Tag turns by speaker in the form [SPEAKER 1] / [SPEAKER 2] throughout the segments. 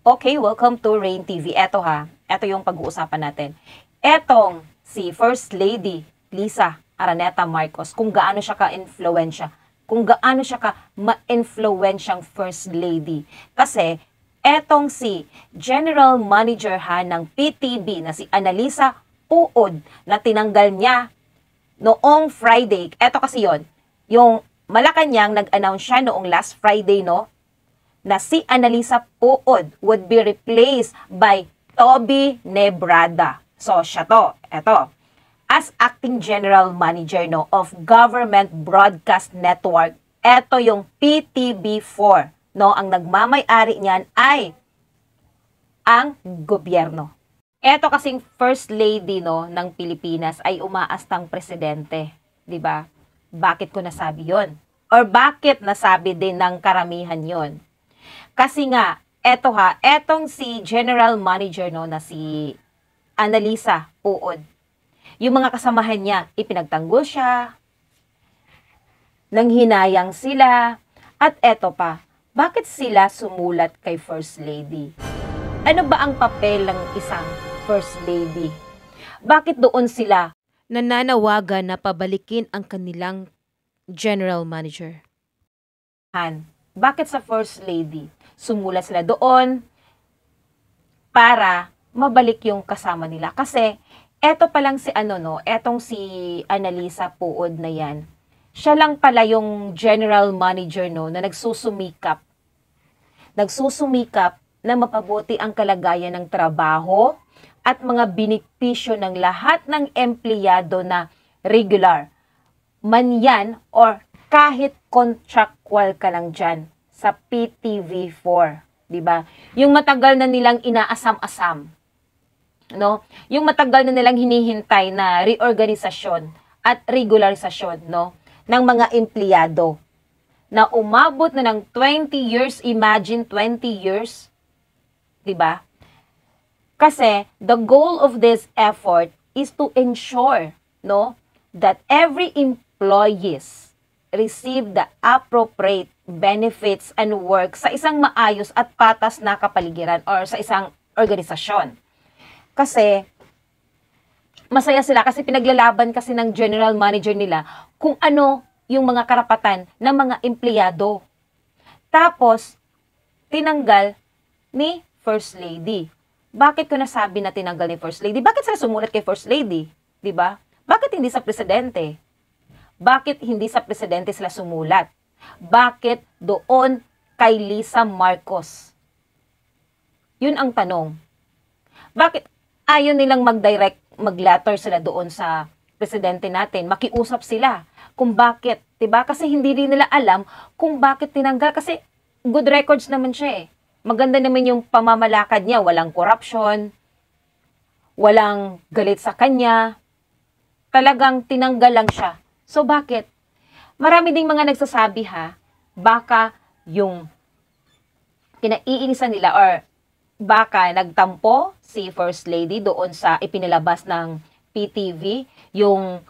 [SPEAKER 1] Okay, welcome to Rain TV. Eto ha, eto yung pag-uusapan natin. Etong si First Lady Lisa Araneta Marcos, kung gaano siya ka-influensya, kung gaano siya ka-ma-influensyang First Lady. Kasi etong si General Manager ha ng PTB na si Annalisa Puod na tinanggal niya noong Friday. Eto kasi yon, yung Malacanang nag-announce siya noong last Friday, no? Na si Annalisa Puod would be replaced by Toby Nebrada. So, siya to. Eto. As acting general manager, no, of Government Broadcast Network, eto yung PTB4. No, ang nagmamay-ari niyan ay ang gobyerno. Eto kasing First Lady, no, ng Pilipinas ay umaastang presidente. 'Di ba? Bakit ko nasabi yon? Or bakit nasabi din ng karamihan yon? Kasi nga, etong si General Manager, no, na si Annalisa Puod, yung mga kasamahan niya, ipinagtanggol siya, nanghinayang sila, at eto pa, bakit sila sumulat kay First Lady? Ano ba ang papel ng isang First Lady? Bakit doon sila nananawagan na pabalikin ang kanilang General Manager? Bakit sa First Lady? Sumulat sila doon para mabalik yung kasama nila. Kasi, eto pa lang si etong si Annalisa Puod na yan. Siya lang pala yung general manager, no, na nagsusumikap na mapabuti ang kalagayan ng trabaho at mga benepisyo ng lahat ng empleyado na regular. Man yan or kahit contractual ka lang dyan sa PTV4, 'di ba? Yung matagal na nilang inaasam-asam, no? Yung matagal na nilang hinihintay na reorganisasyon at regularisasyon, no, ng mga empleyado na umabot na ng 20 years, imagine 20 years, 'di ba? Kasi the goal of this effort is to ensure, no, that every employees receive the appropriate benefits and work sa isang maayos at patas na kapaligiran or sa isang organisasyon. Kasi masaya sila kasi pinaglalaban kasi ng general manager nila kung ano yung mga karapatan ng mga empleyado. Tapos, tinanggal ni First Lady. Bakit ko nasabi na tinanggal ni First Lady? Bakit sila sumulat kay First Lady? 'Di ba? Bakit hindi sa presidente? Bakit hindi sa presidente sila sumulat? Bakit doon kay Lisa Marcos? Yun ang tanong. Bakit ayaw nilang mag-letter sila doon sa presidente natin? Makiusap sila kung bakit, 'di ba? Kasi hindi rin nila alam kung bakit tinanggal kasi good records naman siya eh. Maganda naman yung pamamalakad niya, walang corruption, walang galit sa kanya. Talagang tinanggal lang siya. So bakit? Marami ding mga nagsasabi ha, baka yung kinaiinisan nila or baka nagtampo si First Lady doon sa ipinilabas ng PTV, yung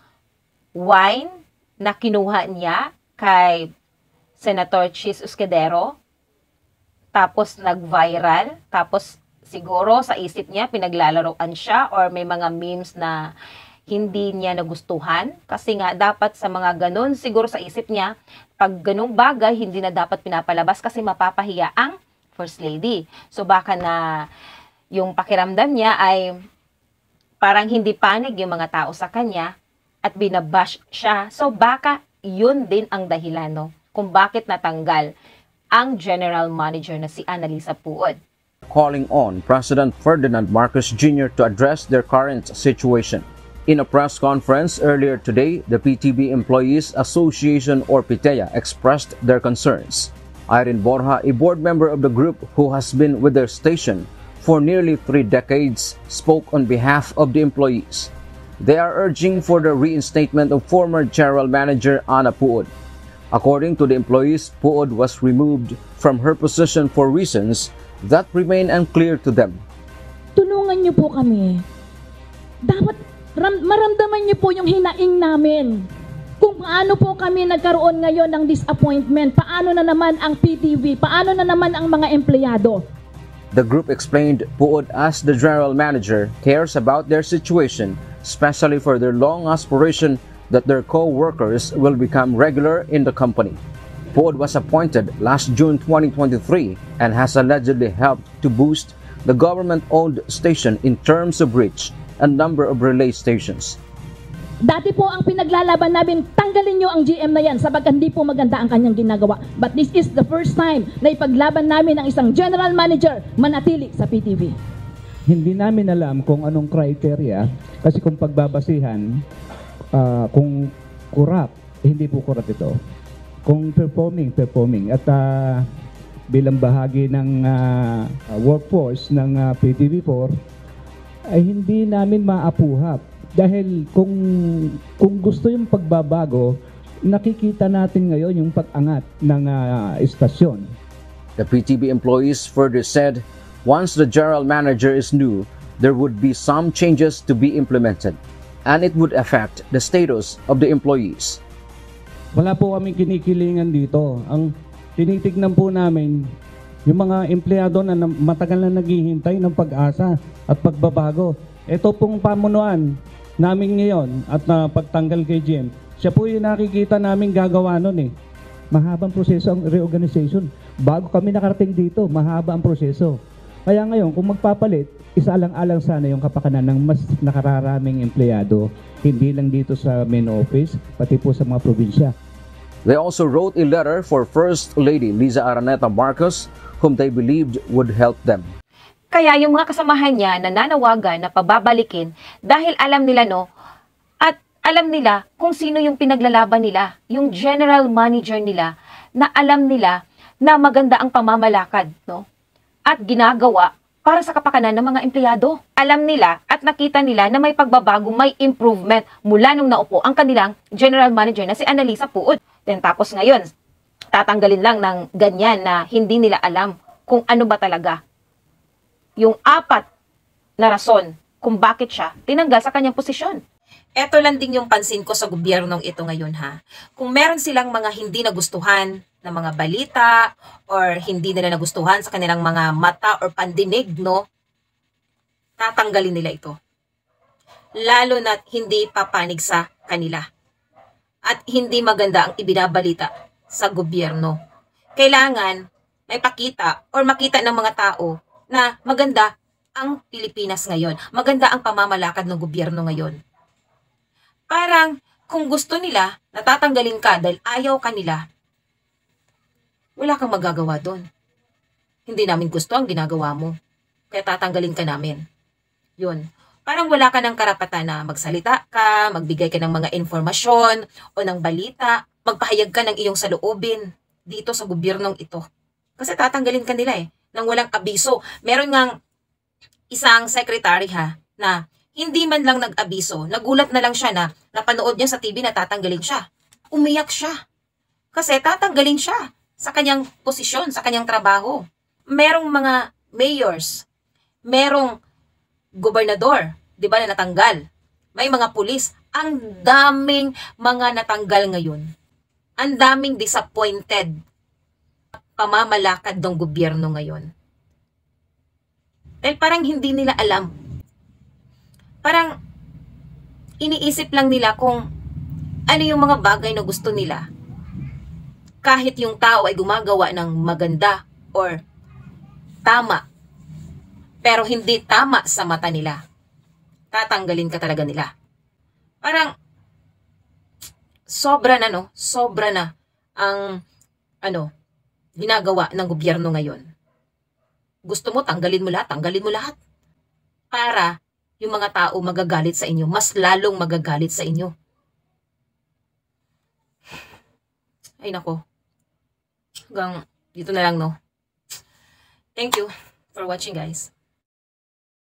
[SPEAKER 1] wine na kinuha niya kay Senator Chis Escudero, tapos nag-viral, tapos siguro sa isip niya pinaglalaroan siya or may mga memes na hindi niya nagustuhan kasi nga dapat sa mga ganun, siguro sa isip niya, pag ganung bagay, hindi na dapat pinapalabas kasi mapapahiya ang First Lady. So baka na yung pakiramdam niya ay parang hindi panig yung mga tao sa kanya at binabash siya. So baka yun din ang dahilan, no, kung bakit natanggal ang General Manager na si Annalisa Puod.
[SPEAKER 2] Calling on President Ferdinand Marcos Jr. to address their current situation. In a press conference earlier today, the PTB Employees Association or PITEA expressed their concerns. Irene Borja, a board member of the group who has been with their station for nearly 3 decades, spoke on behalf of the employees. They are urging for the reinstatement of former General Manager Ana Puod. According to the employees, Puod was removed from her position for reasons that remain unclear to them.
[SPEAKER 3] Tulungan niyo po kami. Dapat maramdaman niyo po yung hinaing namin. Kung paano po kami nagkaroon ngayon ng disappointment, paano na naman ang PTV, paano na naman ang mga empleyado.
[SPEAKER 2] The group explained Puod, as the general manager, cares about their situation, especially for their long aspiration that their co-workers will become regular in the company. Puod was appointed last June 2023 and has allegedly helped to boost the government-owned station in terms of reach and number of relay stations.
[SPEAKER 3] Dati po ang pinaglalaban namin, tanggalin nyo ang GM na yan sapagkat hindi po maganda ang kanyang ginagawa. But this is the first time na ipaglaban namin ang isang general manager manatili sa PTV.
[SPEAKER 4] Hindi namin alam kung anong criteria kasi kung pagbabasihan, kung corrupt, hindi po corrupt ito. Kung performing. At bilang bahagi ng workforce ng PTV4, ay hindi namin maapuhap. Dahil kung gusto yung pagbabago, nakikita natin ngayon yung pag-angat ng istasyon.
[SPEAKER 2] The PTB employees further said, once the general manager is new, there would be some changes to be implemented, and it would affect the status of the employees.
[SPEAKER 4] Wala po kami kinikilingan dito. Ang tinitignan po namin, yung mga empleyado na matagal na naghihintay ng pag-asa at pagbabago. Ito pong pamunuan namin ngayon at pagtanggal kay GM, siya po yung nakikita namin gagawa nun eh. Mahabang proseso ang reorganization. Bago kami nakarating dito, mahaba ang proseso. Kaya ngayon, kung magpapalit, isaalang-alang sana yung kapakanan ng mas nakararaming empleyado, hindi lang dito sa main office, pati po sa mga probinsya.
[SPEAKER 2] They also wrote a letter for First Lady Liza Araneta Marcos, whom they believed would help them.
[SPEAKER 1] Kaya yung mga kasamahan niya nananawagan na pababalikin dahil alam nila at alam nila kung sino yung pinaglalaban nila, yung general manager nila, na alam nila na maganda ang pamamalakad, at ginagawa para sa kapakanan ng mga empleyado. Alam nila at nakita nila na may pagbabago, may improvement mula nung naupo ang kanilang general manager na si Annalisa Puod. Then tapos ngayon, tatanggalin lang ng ganyan na hindi nila alam kung ano ba talaga yung 4 na rason kung bakit siya tinanggal sa kanyang posisyon. Ito lang din yung pansin ko sa gobyernong ito ngayon Kung meron silang mga hindi nagustuhan na mga balita or hindi nila nagustuhan sa kanilang mga mata or pandinig, tatanggalin nila ito. Lalo na't hindi papanig sa kanila. At hindi maganda ang ibinabalita sa gobyerno. Kailangan may pakita or makita ng mga tao na maganda ang Pilipinas ngayon. Maganda ang pamamalakad ng gobyerno ngayon. Parang kung gusto nila, natatanggalin ka dahil ayaw ka nila, wala kang magagawa doon. Hindi namin gusto ang ginagawa mo, kaya tatanggalin ka namin. Yun. Parang wala ka ng karapatan na magsalita ka, magbigay ka ng mga informasyon o ng balita, magpahayag ka ng iyong saloobin dito sa gobyernong ito. Kasi tatanggalin ka nila nang walang abiso. Meron ngang isang secretary na hindi man lang nag-abiso, nagulat na lang siya na napanood niya sa TV na tatanggalin siya. Umiyak siya. Kasi tatanggalin siya sa kanyang posisyon, sa kanyang trabaho. Merong mga mayors, merong gobernador, di ba, na natanggal. May mga pulis. Ang daming mga natanggal ngayon. Ang daming disappointed pamamalakad ng gobyerno ngayon. Dahil parang hindi nila alam. Parang iniisip lang nila kung ano yung mga bagay na gusto nila. Kahit yung tao ay gumagawa ng maganda or tama, pero hindi tama sa mata nila, tatanggalin ka talaga nila. Parang sobra na ang ginagawa ng gobyerno ngayon. Gusto mo, tanggalin mo lahat. Para yung mga tao magagalit sa inyo, mas lalong magagalit sa inyo. Ay nako. Hanggang dito na lang Thank you for watching, guys.